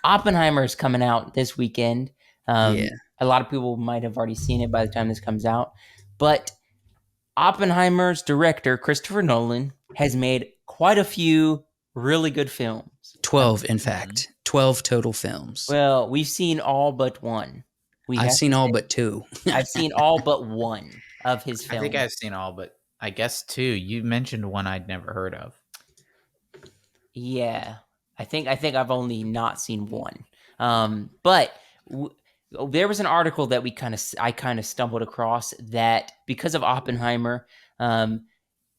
Oppenheimer's coming out this weekend. Yeah. A lot of people might have already seen it by the time this comes out, but Oppenheimer's director, Christopher Nolan, has made quite a few really good films. 12, in fact. 12 total films. Well, we've seen all but one. I've seen all but 2. I've seen all but one of his films. I think I've seen all but, I guess, 2. You mentioned one I'd never heard of. Yeah. I think I've only not seen one. But there was an article that I kind of stumbled across that because of Oppenheimer,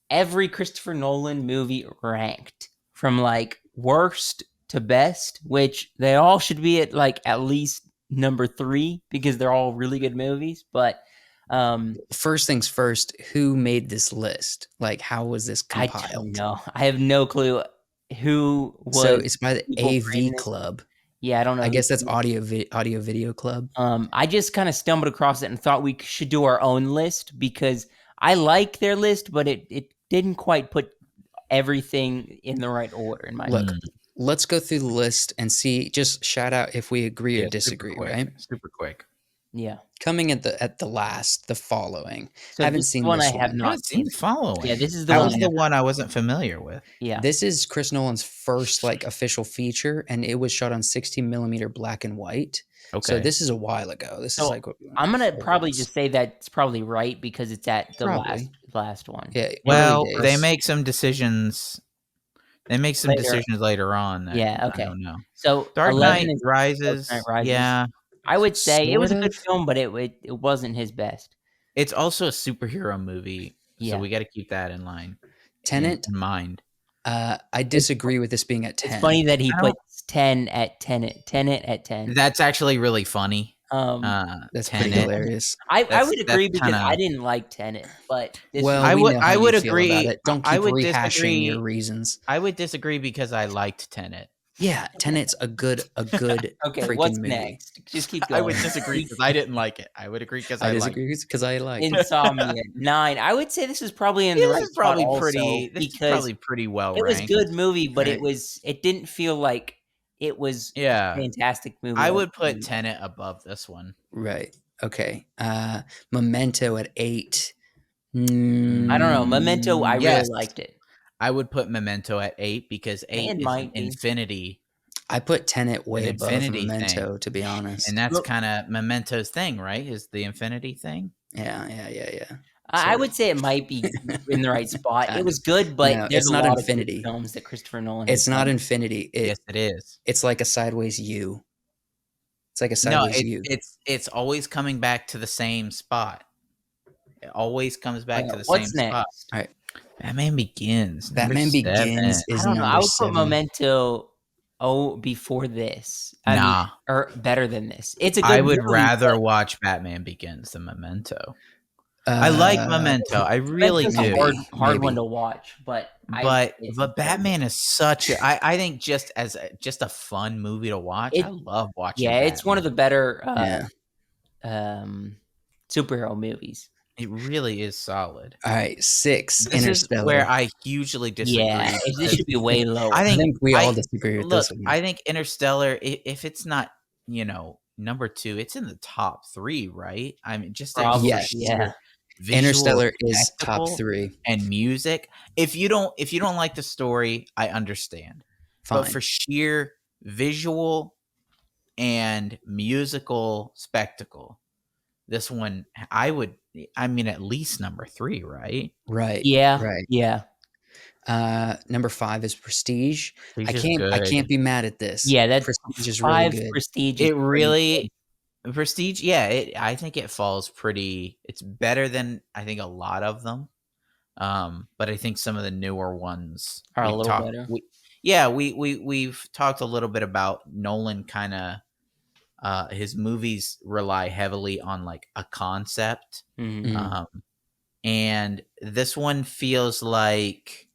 every Christopher Nolan movie ranked from like worst to best, which they all should be at like at least number 3 because they're all really good movies. But first things first, who made this list? Like, how was this compiled? I don't know. I have no clue who was. So it's by the AV Club. Yeah, I don't know. I guess that's audio video club. I just kind of stumbled across it and thought we should do our own list because I like their list, but it didn't quite put everything in the right order in my opinion. Let's go through the list and see. Just shout out if we agree or disagree, right? Super quick. Yeah. Coming at the last, the following. So I haven't seen one. this I have not seen the following. Yeah, this is the that one. was the one I wasn't familiar with. Yeah. This is Chris Nolan's first like official feature, and it was shot on 16mm black and white. Okay. So this is a while ago. This is like I'm gonna probably just say that's probably right because it's at the last one. Yeah. Well, they make some decisions. They make some decisions later on. That okay. I don't know. So Dark Knight Rises. Yeah. I would say it was a good film, but it wasn't his best. It's also a superhero movie, so we got to keep that in line. Tenet in mind. I disagree with this being at 10. It's funny that he put 10 at Tenet at 10. That's actually really funny. That's pretty hilarious. I would agree because I didn't like Tenet, but I would agree. Don't keep rehashing your reasons. I would disagree because I liked Tenet. Yeah, Tenet's a good okay, freaking what's movie. Next? Just keep going. I would disagree because I didn't like it. I would agree because I disagree because I like Insomnia 9. I would say this is probably in the right spot this is probably pretty well ranked. It was a good movie, but it didn't feel like it was a fantastic movie. I would put Tenet above this one. Right. Okay. Memento at 8. I don't know. Memento, I really liked it. I would put Memento at 8 because 8 is infinity. I put Tenet way above Memento, to be honest. And that's kind of Memento's thing, right? Is the infinity thing? Yeah. I would say it might be in the right spot. It was good, but there's it's not infinity. Films that Christopher Nolan. It's not infinity. Yes, it is. It's like a sideways U. It's like a sideways U. It's always coming back to the same spot. It always comes back to the same spot. All right. Batman Begins. Batman Begins is number 7. I would put Memento before this. Or better than this. It's a good I would movie, rather watch Batman Begins than Memento. I like Memento. I really do. A hard one to watch, but Batman is such a, I think just as a fun movie to watch. I love watching. Yeah, Batman. It's one of the better superhero movies. It really is solid. All right, 6. This Interstellar. is where I hugely disagree. Yeah, this should be way lower. I think we all disagree with this one. I think Interstellar, if it's not, number 2, it's in the top 3, right? I mean, just yeah. Interstellar is top 3 and music. If you don't like the story, I understand. Fine. But for sheer visual and musical spectacle, this one at least number 3, right? Right. Yeah. Right. Yeah. Number 5 is Prestige. I good. can't be mad at this. Yeah, that's Prestige is really good. Prestige. It really Prestige, I think it falls pretty. It's better than I think a lot of them, but I think some of the newer ones are a little better. We've talked a little bit about Nolan. Kind of, his movies rely heavily on like a concept, and this one feels like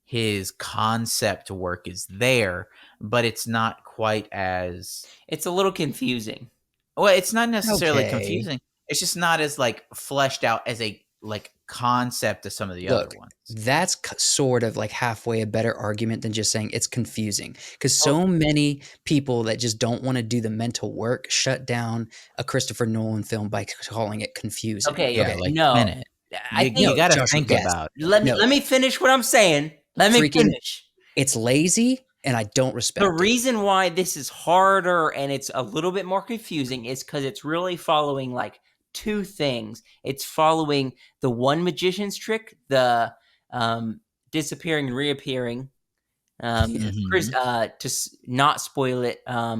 his concept work is there, but it's not quite as... It's a little confusing. Well, it's not necessarily confusing. It's just not as like fleshed out as a like concept to some of the Look, other ones. that's sort of like halfway a better argument than just saying it's confusing, because so many people that just don't want to do the mental work shut down a Christopher Nolan film by calling it confusing. Okay, Yeah, like no. Tenet. I You think got to Joshua, think yes. about. let No. me finish what I'm saying. Let me Freaking- finish. It's lazy, and I don't respect The it. reason why this is harder and it's a little bit more confusing is because it's really following like two things. It's following the one magician's trick, the disappearing and reappearing. Chris, not spoil it,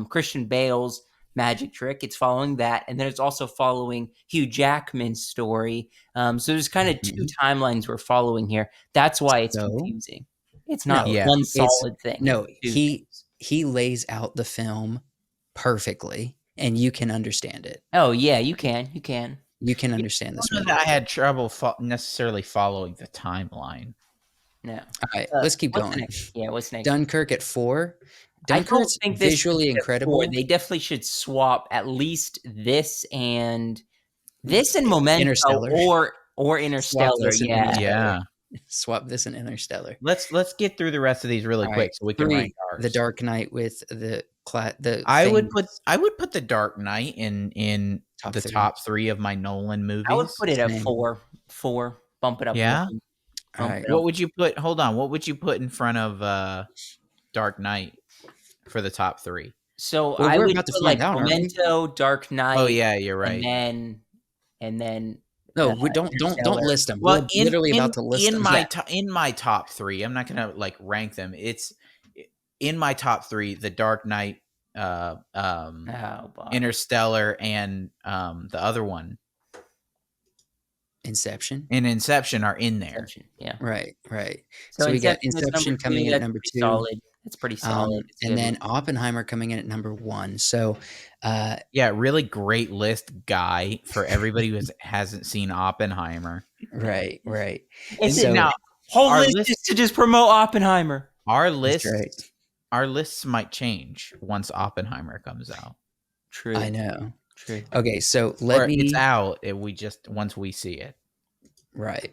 Christian Bale's magic trick. It's following that, and then it's also following Hugh Jackman's story. So there's kind of two timelines we're following here. That's why it's confusing. It's not No, one solid thing. No, It's two things. he lays out the film perfectly, and you can understand it. Oh yeah, you can. You can. You can understand this I don't movie. know that I had trouble necessarily following the timeline. No. All right, let's keep What's going. next? Yeah, what's next? Dunkirk at 4. I don't Dunkirk's think this visually should be at incredible. 4. They definitely should swap at least this and Memento Interstellar. or Interstellar. this and Yeah. Interstellar. Yeah. Swap this and Interstellar. Let's get through the rest of these really All quick right, so we can 3, rank ours. The Dark Knight with the I would put The Dark Knight in Top the 3. top 3 of my Nolan movies. I would put it at Same. 4. 4. Bump it up. Yeah? one. All Bump right. it up. What would you put? Hold on. What would you put in front of Dark Knight for the top 3? So Well, I we're would about to put find like out, aren't we? Memento, Dark Knight. Oh yeah, you're right. And then No, we don't Interstellar. list them. Well, We're literally about to list them. in my top 3, I'm not gonna like rank them. It's in my top 3: The Dark Knight, Interstellar, and the other one, Inception. and Inception are in there. Inception, yeah. Right. So we got Inception is Inception number coming in two. at number That's 2. pretty solid. It's pretty solid. It's And good. then Oppenheimer coming in at number 1. So, Yeah, really great list, Guy, for everybody who hasn't seen Oppenheimer. right. It's so- now whole our list list- is to just promote Oppenheimer. Our That's lists, right. our lists might change once Oppenheimer comes out. True. I know. True. Okay, so It's out. Once we see it. Right.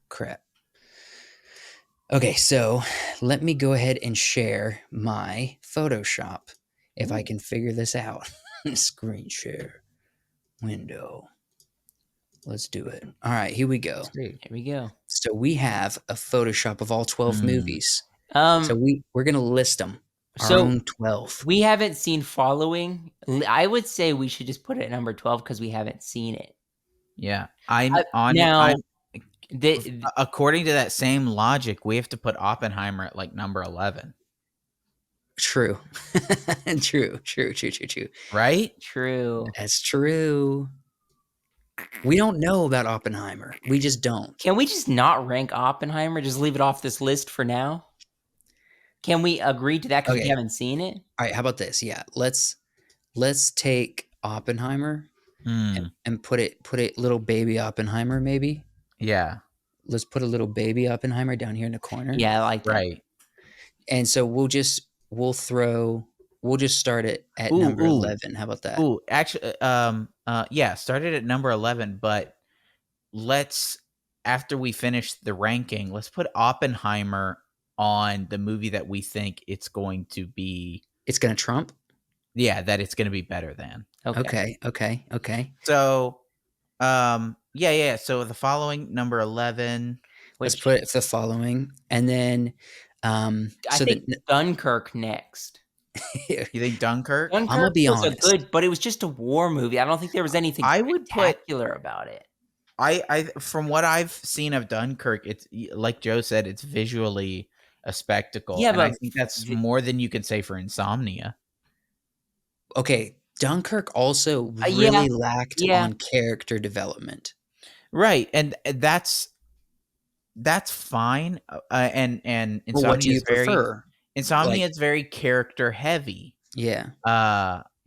Crap. Okay, so let me go ahead and share my Photoshop if I can figure this out. Screen share. Window. Let's do it. All right, here we go. Here we go. So we have a Photoshop of all 12 movies. So So we're going to list them. Our So- own 12. we haven't seen Following. I would say we should just put it at number 12 because we haven't seen it. Yeah, I'm The, according to that same logic, we have to put Oppenheimer at like number 11, True. True. right? true. That's true. We don't know about Oppenheimer. We just don't. Can we just not rank Oppenheimer? Just leave it off this list for now? Can we agree to that because we Okay. haven't seen it? All right, how about this? Yeah, let's take Oppenheimer and put it little baby Oppenheimer maybe. Yeah, Let's put a little baby Oppenheimer down here in the corner. Yeah, I like that. right. And so we'll just start it at number 11. How about that? Ooh, actually, yeah, started at number 11, but after we finish the ranking, let's put Oppenheimer on the movie that we think it's going to be. It's going to trump? Yeah, that it's going to be better than. Okay. So, yeah. So the following number 11. Let's put the following. And then I think Dunkirk next. You think Dunkirk? Dunkirk I'ma be was honest. good, but it was just a war movie. I don't think there was anything I would put- spectacular about it. I from what I've seen of Dunkirk, it's like Joe said, it's visually a spectacle. Yeah, and but I think that's more than you could say for Insomnia. Okay, Dunkirk also Yeah, really lacked yeah. on character development. Right, and that's fine. And Insomnia Well, what do you is very prefer? Insomnia Like- is very character heavy. Yeah.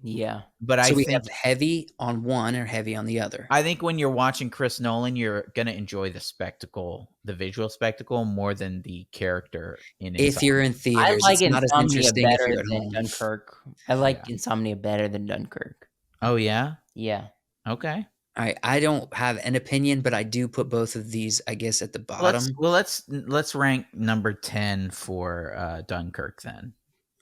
Yeah. But So I we think have heavy on one or heavy on the other. I think when you're watching Chris Nolan, you're gonna enjoy the spectacle, the visual spectacle, more than the character in Insomnia. If you're in I theaters, like it's not as Insomnia interesting if better you're at than home. Dunkirk. I like Yeah. Insomnia better than Dunkirk. Oh yeah? Yeah. Okay. All right, I don't have an opinion, but I do put both of these, I guess, at the bottom. Let's rank number 10 for Dunkirk then.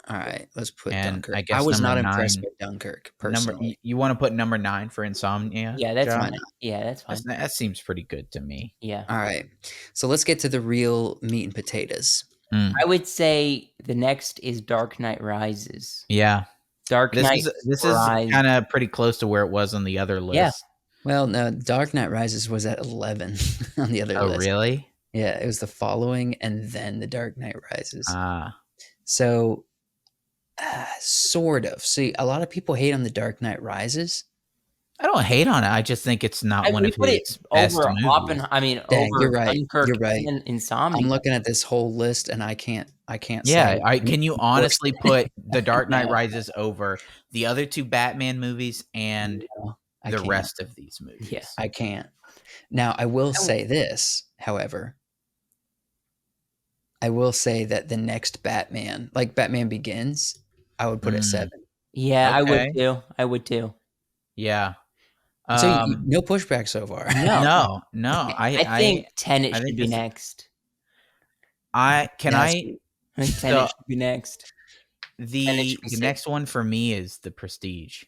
All right, let's put And Dunkirk. I I guess was number not impressed 9 by Dunkirk number personally. you want to put number 9 for Insomnia, Yeah, that's Josh? Why fine. not? Yeah, that's fine. That seems pretty good to me. Yeah. All right, so let's get to the real meat and potatoes. Mm, I would say the next is Dark Knight Rises. yeah. Dark Knight This is Rises. kind of pretty close to where it was on the other Yeah. list. Well, no, Dark Knight Rises was at 11 on the other Oh, list. really? Yeah, it was the following and then the Dark Knight Rises. Ah. So, sort of. See, a lot of people hate on the Dark Knight Rises. I don't hate on it. I just think it's not one We of put it his best over movies. Dang, you're over right. Dunkirk You're right. and Insomnia. I'm looking at this whole list and I can't Yeah, say can you worse. honestly put The Dark Knight No. Rises over the other 2 Batman movies and No, I the can't. rest of these movies? Yeah. I can't. Now, I will say this, however. I will say that the next Batman, like Batman Begins, I would put at 7. Yeah, I would Okay. too. I would too. Yeah. So no pushback so far. No. No. I think Tenet I should think be this next. I That's- I think Tenet should be next. the should be next one for me is The Prestige.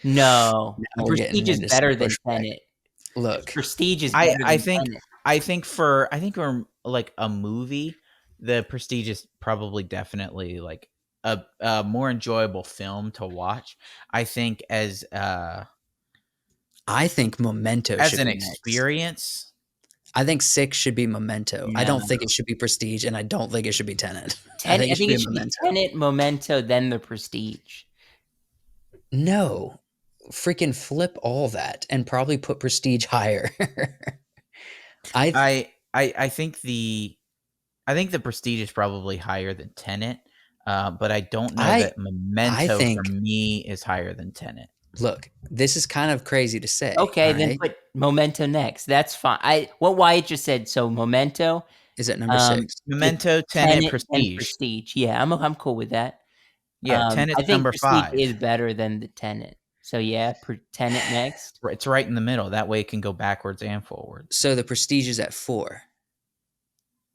No. Now we're getting Prestige is into some better than pushback. Tenet. Look, Prestige is better I than think Tenet. I think for like a movie, The Prestige is probably definitely like a more enjoyable film to watch. I think as I think Memento as should an be next. experience. I think 6 should be Memento. I don't No. think it should be Prestige, and I don't think it should be Tenet. I think it should be Tenet, Memento, then The Prestige. No, freaking flip all that and probably put Prestige higher. I think the Prestige is probably higher than Tenet, but I don't know that Memento for think- me is higher than Tenet. Look, this is kind of crazy to say. Okay, all then right? put Memento next. That's fine. What Wyatt just said. So Memento, Is it number 6? Memento, it's Tenet, and Prestige. Prestige. Yeah, I'm cool with that. Yeah, Tenet's I think number Prestige 5. is better than the Tenet. So yeah, Tenet next. It's right in the middle. That way it can go backwards and forwards. So the Prestige is at 4.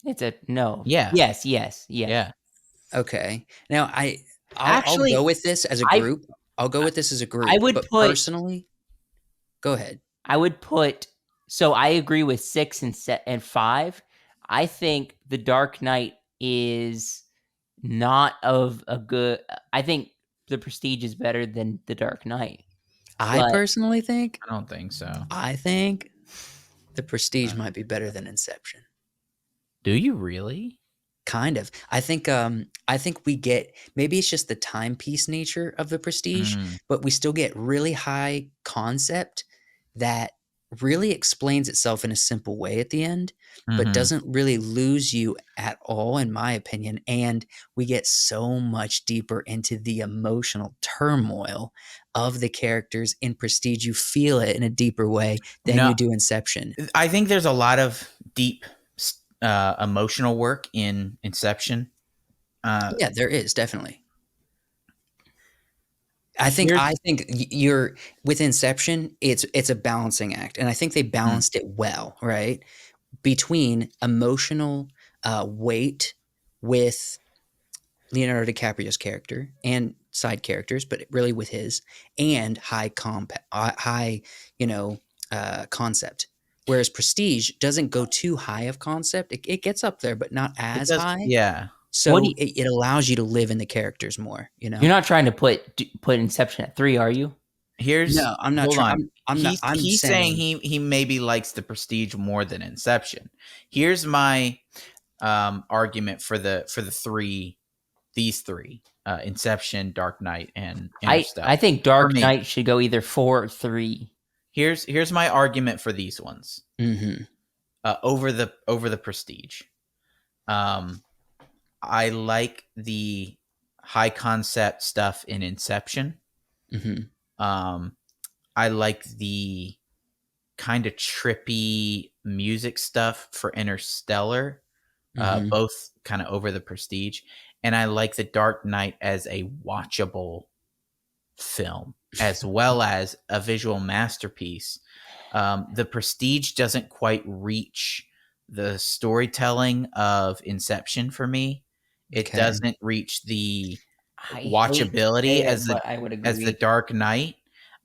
It's a no. Yeah. Yes. Yeah. Okay. Now Actually, I'll go with this as a group. I'll go with this as a group. I would but put- personally. Go ahead. I would put. So I agree with 6 and 5. I think The Dark Knight is not of a good. I think The Prestige is better than The Dark Knight. I But- personally think. I don't think so. I think the Prestige might be better than Inception. Do you really? Kind of. I think we get, maybe it's just the timepiece nature of the Prestige, but we still get really high concept that really explains itself in a simple way at the end, but Mhm. doesn't really lose you at all, in my opinion. And we get so much deeper into the emotional turmoil of the characters in Prestige. You feel it in a deeper way than No. you do Inception. I think there's a lot of deep emotional work in Inception. Yeah, there is definitely. I think you're with Inception. It's a balancing act, and I think they balanced it well, right? Between emotional weight with Leonardo DiCaprio's character and side characters, but really with his, and high concept. Whereas Prestige doesn't go too high of concept. It gets up there, but not as high. Yeah. So it allows you to live in the characters more. You know, You're not trying to put Inception at 3, are you? No, I'm not hold trying. on. I'm He's saying he maybe likes the Prestige more than Inception. Here's my argument for these three: Inception, Dark Knight, and Interstellar. I think Dark For me. Knight should go either 4 or 3. Here's my argument for these ones over the Prestige. I like the high concept stuff in Inception. I like the kind of trippy music stuff for Interstellar, both kind of over the Prestige. And I like the Dark Knight as a watchable film as well as a visual masterpiece. The Prestige doesn't quite reach the storytelling of Inception for me. It Okay. doesn't reach the I hate to watchability say it, but I would as the agree. Dark Knight,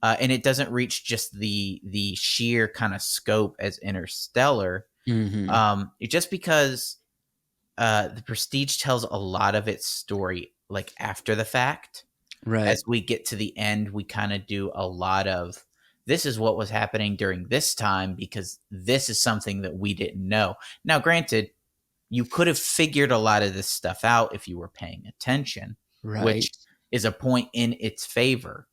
and it doesn't reach just the sheer kind of scope as Interstellar. Just because the Prestige tells a lot of its story like after the fact. Right. As we get to the end, we kind of do a lot of this is what was happening during this time because this is something that we didn't know. Now, granted, you could have figured a lot of this stuff out if you were paying attention, which Right. is a point in its favor.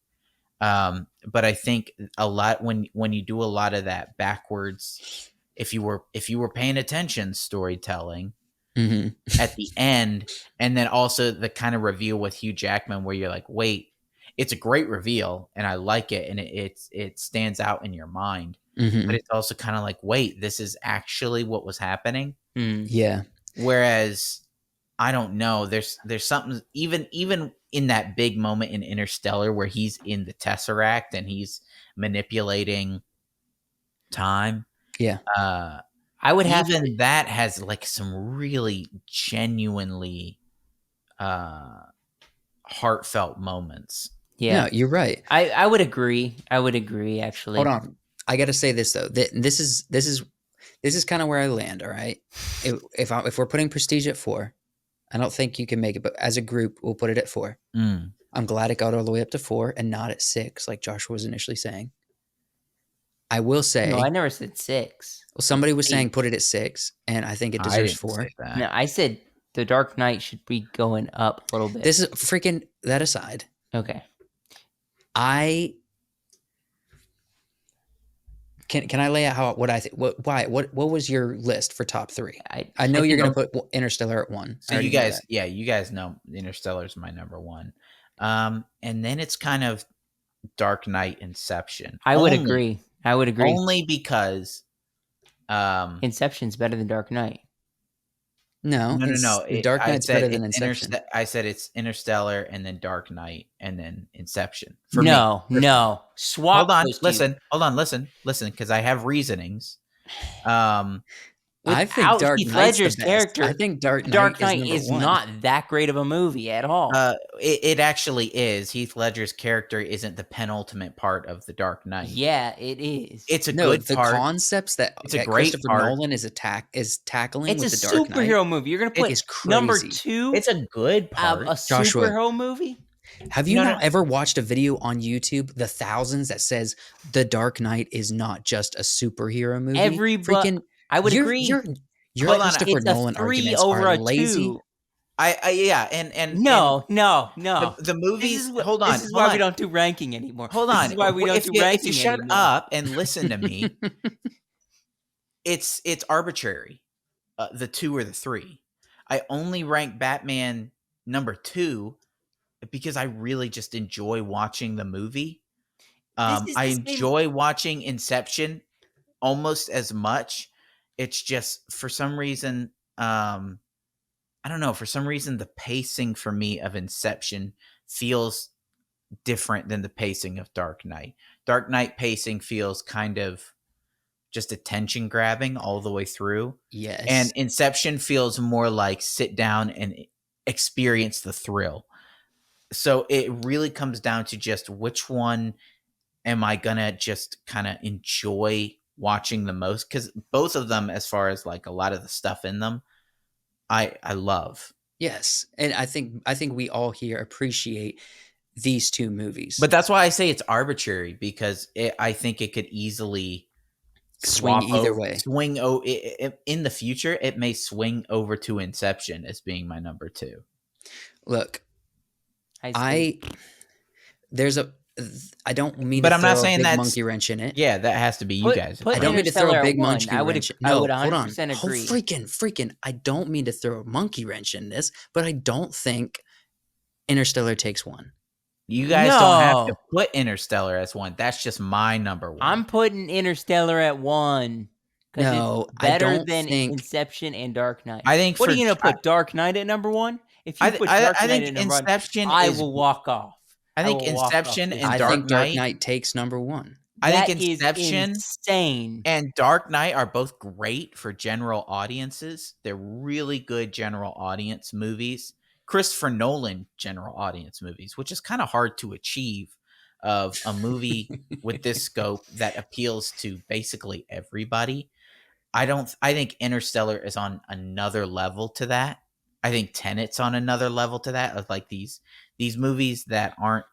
But I think a lot when you do a lot of that backwards, if you were paying attention, storytelling at the end, and then also the kind of reveal with Hugh Jackman where you're like, wait, it's a great reveal and I like it and it stands out in your mind, but it's also kind of like, wait, this is actually what was happening. Yeah. Whereas I don't know, there's something even in that big moment in Interstellar where he's in the Tesseract and he's manipulating time. Yeah. I would have Even to, that has like some really genuinely heartfelt moments. yeah. No, you're right. I would agree. I would agree actually. Hold on. I got to say this though. This is kind of where I land. All right. If we're putting Prestige at 4, I don't think you can make it. But as a group, we'll put it at 4. I'm glad it got all the way up to 4 and not at 6, like Joshua was initially saying. I will say, No, I never said 6. well, somebody was saying put it at 6, and I think it I deserves didn't 4. say that. No, I said The Dark Knight should be going up a little bit. This is freaking that aside. Okay. I can I lay out what I think? What was your list for top 3? I know you're going to put Interstellar at 1. So you guys know Interstellar is my number 1, and then it's kind of Dark Knight, Inception. I would agree. Only because Inception's better than Dark Knight. No. Dark Knight's better than Inception. I said it's Interstellar and then Dark Knight and then Inception. No. Swap. Hold on, listen, because I have reasonings. I think Dark Heath Knight's Ledger's the best. character. I think Dark Knight is not that great of a movie at all. It actually is. Heath Ledger's character isn't the penultimate part of the Dark Knight. Yeah, it is. It's a good part. The concepts that Christopher Nolan is tackling with the Dark Knight. It's a superhero movie. You're gonna put number 2. It's a good part. A superhero movie. Have you not ever watched a video on YouTube, the thousands, that says The Dark Knight is not just a superhero movie? I would agree. Your Christopher Nolan arguments are lazy. 2. No. The movies. Hold on. This is why we don't do ranking anymore. Hold on. This is why we don't do ranking If you shut anymore. up and listen to me, it's arbitrary. The 2 or the 3. I only rank Batman number 2 because I really just enjoy watching the movie. I enjoy watching Inception almost as much. It's just for some reason, I don't know. For some reason, the pacing for me of Inception feels different than the pacing of Dark Knight. Dark Knight pacing feels kind of just attention grabbing all the way through. Yes. And Inception feels more like sit down and experience the thrill. So it really comes down to just which one am I gonna just kind of enjoy watching the most, because both of them, as far as like a lot of the stuff in them, I love. Yes, and I think we all here appreciate these 2 movies. But that's why I say it's arbitrary, because I think it could easily swing either way. In the future, it may swing over to Inception as being my number 2. Look, I don't mean but to I'm throw not saying a big that's monkey wrench in it. Yeah, that has to be you guys. I don't mean to throw a big monkey wrench. I would 100% hold on. agree. Freaking! I don't mean to throw a monkey wrench in this, but I don't think Interstellar takes 1. You guys don't have to put Interstellar as 1. That's just my number 1. I'm putting Interstellar at 1. No, it's better I don't than think Inception and Dark Knight. I think. What are you gonna put Dark Knight at number 1? If you put Dark Knight at number 1, I will walk off. I think will walk off Inception this and I Dark think Dark Knight. Knight takes number one. I think That is Inception insane. and Dark Knight are both great for general audiences. They're really good general audience movies. Christopher Nolan general audience movies, which is kind of hard to achieve, of a movie with this scope that appeals to basically everybody. I think Interstellar is on another level to that. I think Tenet's on another level to that, of like these movies that aren't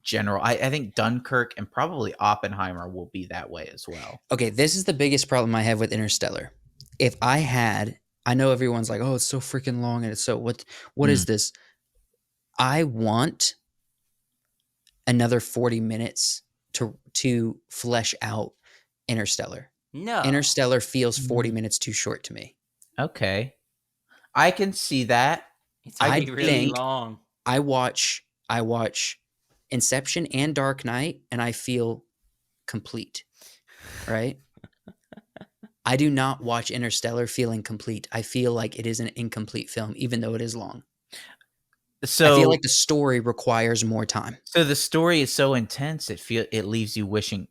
general. I think Dunkirk and probably Oppenheimer will be that way as well. Okay, this is the biggest problem I have with Interstellar. If I know everyone's like, oh, it's so freaking long, and it's so what is this? I want another 40 minutes to flesh out Interstellar. No. Interstellar feels 40 minutes too short to me. Okay. I can see that. It's I really, really think- long. I watch Inception and Dark Knight and I feel complete. Right? I do not watch Interstellar feeling complete. I feel like it is an incomplete film, even though it is long. So I feel like the story requires more time. so the story is so intense it leaves you wishing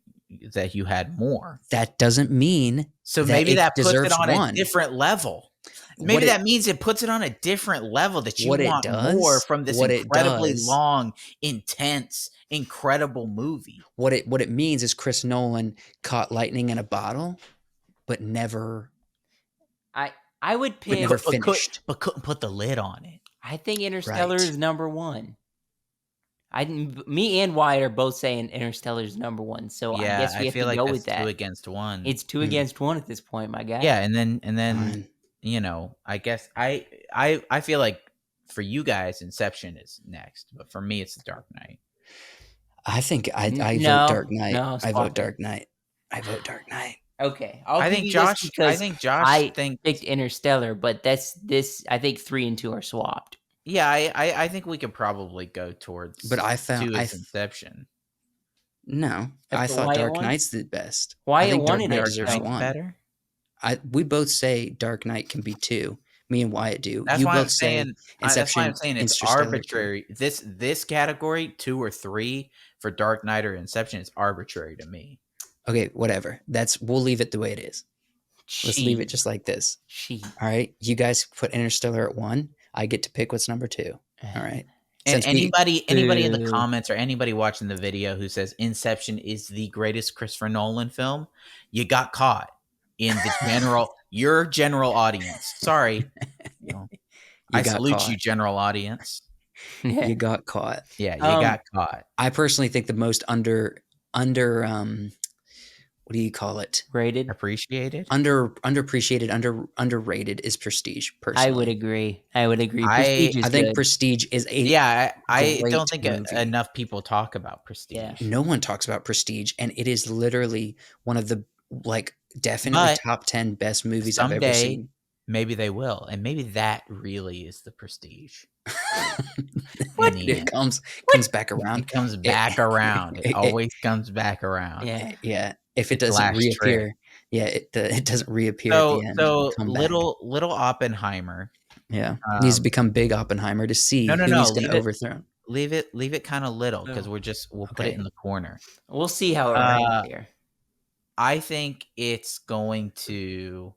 that you had more. That doesn't mean So that maybe it that puts it deserves on one. a different level. What Maybe it- that means it puts it on a different level, that you What it want does- more from this what it incredibly does- long, intense, incredible movie. What it means is Chris Nolan caught lightning in a bottle, but never I would pick. never finished. But couldn't put the lid on it. I think Interstellar Right. is number one. Me and Wyatt are both saying Interstellar is number one, so I Yeah, guess we I have feel to like go that's with that. 2 against 1. It's two Hmm. against one at this point, my guy. Yeah, and then Fine. you know, I guess I feel like for you guys, Inception is next, but for me, it's The Dark Knight. I think I No, vote Dark Knight. no, I swap vote it. Dark Knight. I vote Dark Knight. Okay, I'll I give think you Josh. this because I think Josh I thinks. picked Interstellar, but I think 3 and 2 are swapped. Yeah, I think we could probably go towards. But I found 2 is Inception. no. That's I the thought Wyatt Dark one? Knight's the best. Wyatt I think won Dark in Knight Dark deserves Knight. one. Better. We both say Dark Knight can be 2. Me and Wyatt do. That's You why both I'm say saying. That's Inception. why I'm saying it's Interstellar 2. arbitrary. This category, 2 or 3 for Dark Knight or Inception, is arbitrary to me. Okay, whatever. We'll leave it the way it is. Let's leave it Cheat. just like this. Cheat. All right. You guys put Interstellar at 1. I get to pick what's number 2. All right. And Since we- anybody in the Boo. comments or anybody watching the video who says Inception is the greatest Christopher Nolan film, you got caught in the your general audience. Sorry. You know, I got salute caught. you, general audience. You got caught. Yeah, you Um, got caught. I personally think the most under what do you call it? Rated. Appreciated. Underappreciated, underrated is Prestige. Personally, I would agree. Prestige is I think good. Prestige is a Yeah, I great don't think movie. enough people talk about Prestige. Yeah. no one talks about Prestige, and it is literally one of the definitely But top 10 best movies I've ever someday- seen. Maybe they will, and maybe that really is the Prestige. What? In the It end. comes back around. It comes back around. It always comes back around. Yeah. Yeah, if it It's the doesn't last reappear, it doesn't reappear So, at the end. so Come back. little Oppenheimer. Yeah, needs to Um, become big Oppenheimer to see no, who no, he's going leave to it- overthrow. Leave it kind of little, because No. we'll put it Okay. in the corner. We'll see how it ranks here. I think it's going to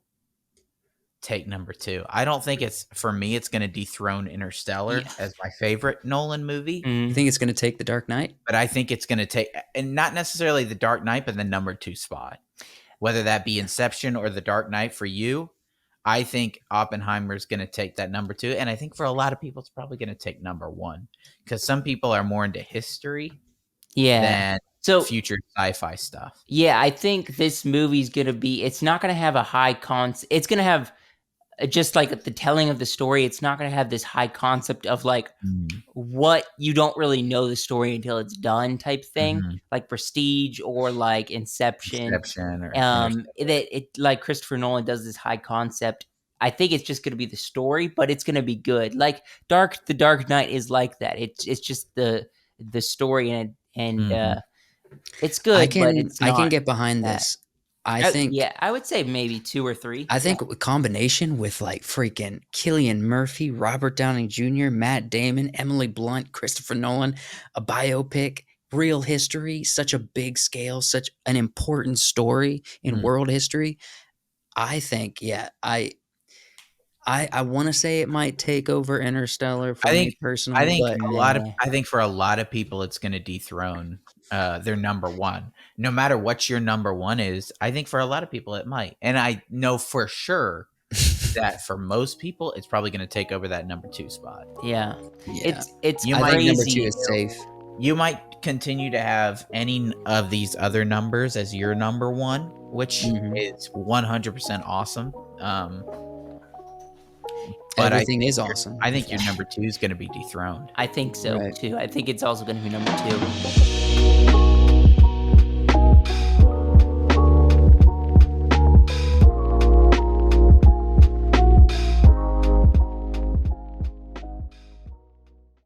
take number 2. I don't think it's going to dethrone Interstellar Yeah. as my favorite Nolan movie, You Mm. think it's going to take The Dark Knight? but I think it's going to take, and not necessarily The Dark Knight, but the number 2 spot, whether that be Inception or The Dark Knight for you. I think Oppenheimer is going to take that number 2, and I think for a lot of people, it's probably going to take number 1, because some people are more into history Yeah. than So future sci-fi stuff. yeah, I think this movie's gonna be. It's not gonna have a high It's gonna have just like the telling of the story. It's not gonna have this high concept of like what you don't really know the story until it's done type thing, Mhm. like Prestige or like Inception. Inception or It like Christopher Nolan does this high concept. I think it's just going to be the story, but it's going to be good. Like The Dark Knight is like that. It's just the story and Mhm. it's good. I but can it's I can not get behind that. this. I think yeah, I would say maybe 2 or 3. I think a combination with like freaking Cillian Murphy, Robert Downey Jr., Matt Damon, Emily Blunt, Christopher Nolan, a biopic, real history, such a big scale, such an important story in world history. I think, yeah, I want to say it might take over Interstellar for I me think personally, but I think for a lot of people it's going to dethrone their number one. No matter what your number one is, I think for a lot of people it might. And I know for sure that for most people it's probably going to take over that number 2 spot. Yeah. yeah, It's You I might think number 2 crazy. is safe. You might continue to have any of these other numbers as your number one, which is 100% awesome. But Everything is awesome. I think your number 2 is going to be dethroned. I think so Right. too. I think it's also going to be number 2.